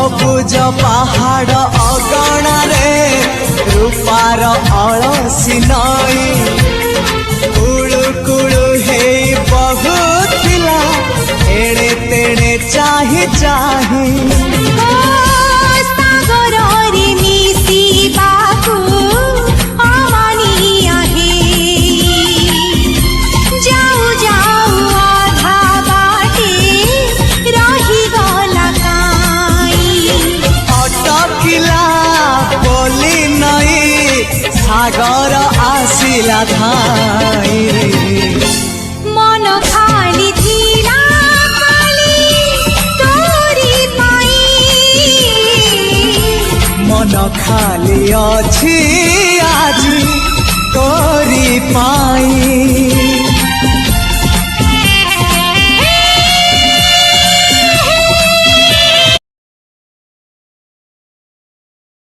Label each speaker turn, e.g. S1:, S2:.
S1: सबुज पहाड़ अगणारे रूपार अलसी नई कुळु कुळु हे बहुथिला एड़े तेड़े चाही चाही सागर आसिला धाई
S2: मन खाली थिला खाली तोरी पाई
S1: मन खाली अछि आज तोरी पाई।